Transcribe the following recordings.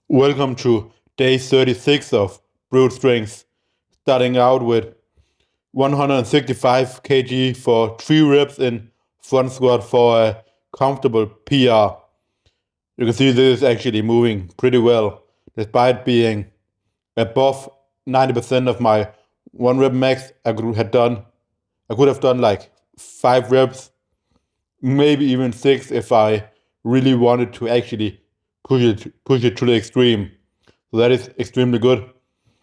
Welcome to day 36 of Brute Strength, starting out with 165 kg for 3 reps in front squat for a comfortable PR. You can see this is actually moving pretty well, despite being above 90% of my 1 rep max. I could have done like 5 reps, maybe even 6 if I really wanted to actually push it to the extreme. So that is extremely good.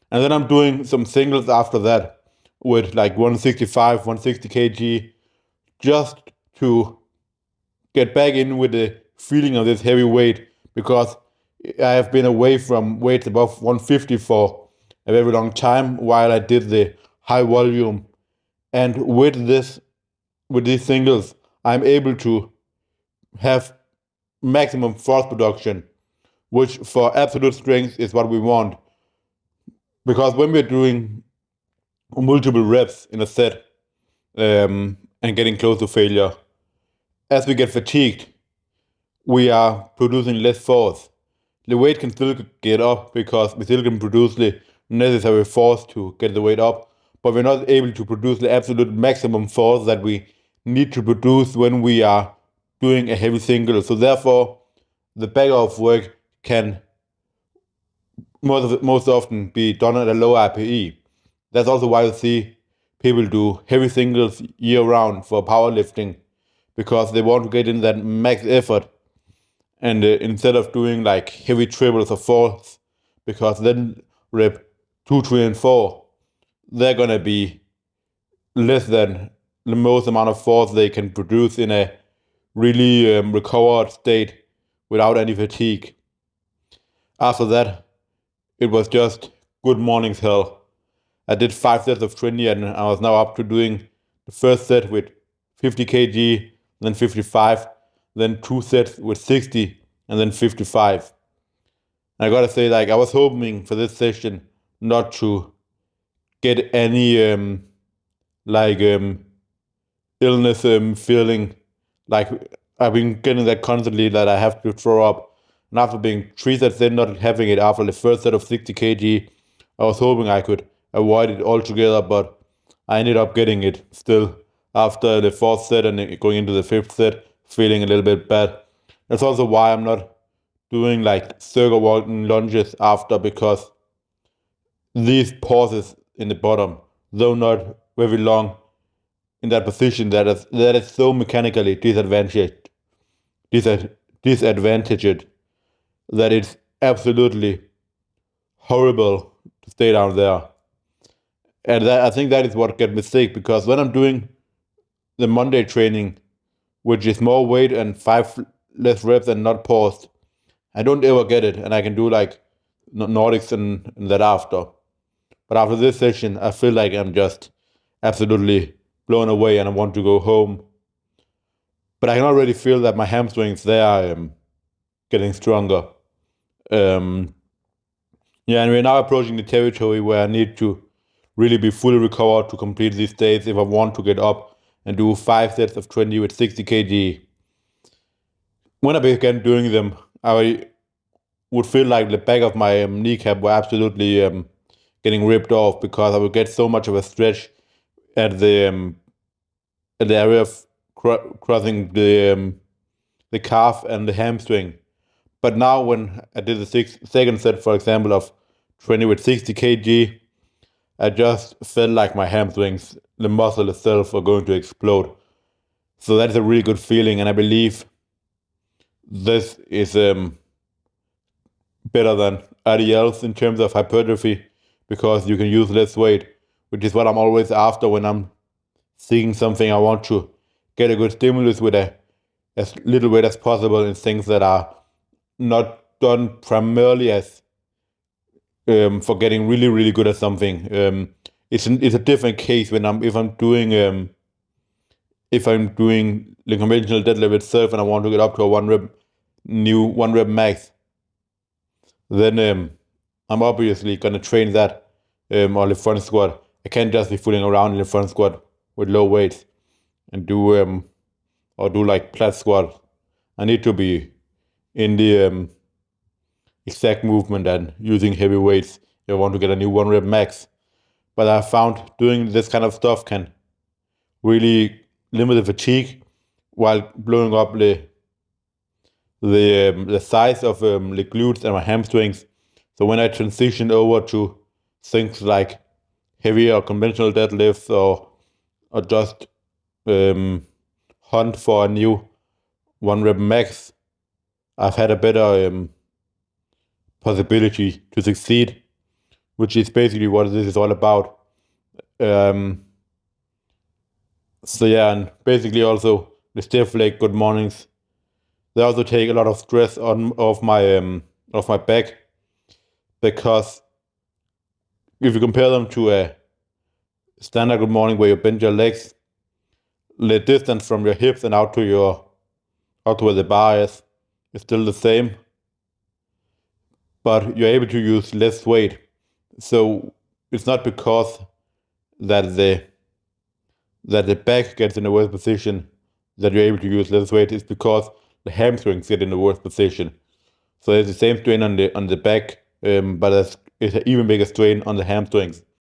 And then I'm doing some singles after that with like 165, 160 kg, just to get back in with the feeling of this heavy weight, because I have been away from weights above 150 for a very long time while I did the high volume. And with these singles, I'm able to have maximum force production, which for absolute strength is what we want. Because when we're doing multiple reps in a set, and getting close to failure, as we get fatigued, we are producing less force. The weight can still get up because we still can produce the necessary force to get the weight up, but we're not able to produce the absolute maximum force that we need to produce when we are doing a heavy single. So therefore, the back off work can most often be done at a low RPE. That's also why you see people do heavy singles year round for powerlifting, because they want to get in that max effort, and instead of doing like heavy triples or fours, because then rep 2, 3, and 4, they're gonna be less than the most amount of force they can produce in a really recovered state without any fatigue. After that, it was just good morning's hell. I did 5 sets of 20, and I was now up to doing the first set with 50 kg, then 55, then 2 sets with 60, and then 55. And I gotta say, like, I was hoping for this session not to get any illness feeling. Like, I've been getting that constantly, that I have to throw up. And after being 3 sets in, not having it after the first set of 60 kg, I was hoping I could avoid it altogether, but I ended up getting it still after the fourth set and going into the fifth set, feeling a little bit bad. That's also why I'm not doing like circle walking lunges after, because these pauses in the bottom, though not very long in that position, that is so mechanically disadvantaged that it's absolutely horrible to stay down there. And I think that is what gets me sick, because when I'm doing the Monday training, which is more weight and 5 less reps and not paused, I don't ever get it, and I can do like Nordics and that after. But after this session, I feel like I'm just absolutely blown away and I want to go home. But I can already feel that my hamstrings, they are getting stronger. Yeah, and we're now approaching the territory where I need to really be fully recovered to complete these days if I want to get up and do 5 sets of 20 with 60 kg. When I began doing them, I would feel like the back of my kneecap were absolutely getting ripped off, because I would get so much of a stretch at the area of crossing the calf and the hamstring. But now when I did the second set, for example, of 20 with 60 kg, I just felt like my hamstrings, the muscle itself, are going to explode. So that's a really good feeling, and I believe this is better than RDLs in terms of hypertrophy, because you can use less weight, which is what I'm always after when I'm seeking something. I want to get a good stimulus with as little weight as possible in things that are not done primarily as for getting really, really good at something. It's a different case when if I'm doing the conventional deadlift itself and I want to get up to a 1 rep max, then I'm obviously gonna train that on the front squat. I can't just be fooling around in the front squat with low weights and do like plat squat. I need to be in the exact movement and using heavy weights if I want to get a new 1 rep max. But I found doing this kind of stuff can really limit the fatigue while blowing up the size of the glutes and my hamstrings. So when I transition over to things like heavy or conventional deadlifts or just hunt for a new 1 rep max, I've had a better possibility to succeed, which is basically what this is all about. So yeah, and basically also the stiff leg good mornings, they also take a lot of stress off my back, because if you compare them to a standard good morning where you bend your legs, the distance from your hips and out to where the bar is still the same, but you're able to use less weight. So it's not because that the back gets in the worst position that you're able to use less weight. It's because the hamstrings get in the worst position. So it's the same strain on the back, but it's an even bigger strain on the hamstrings.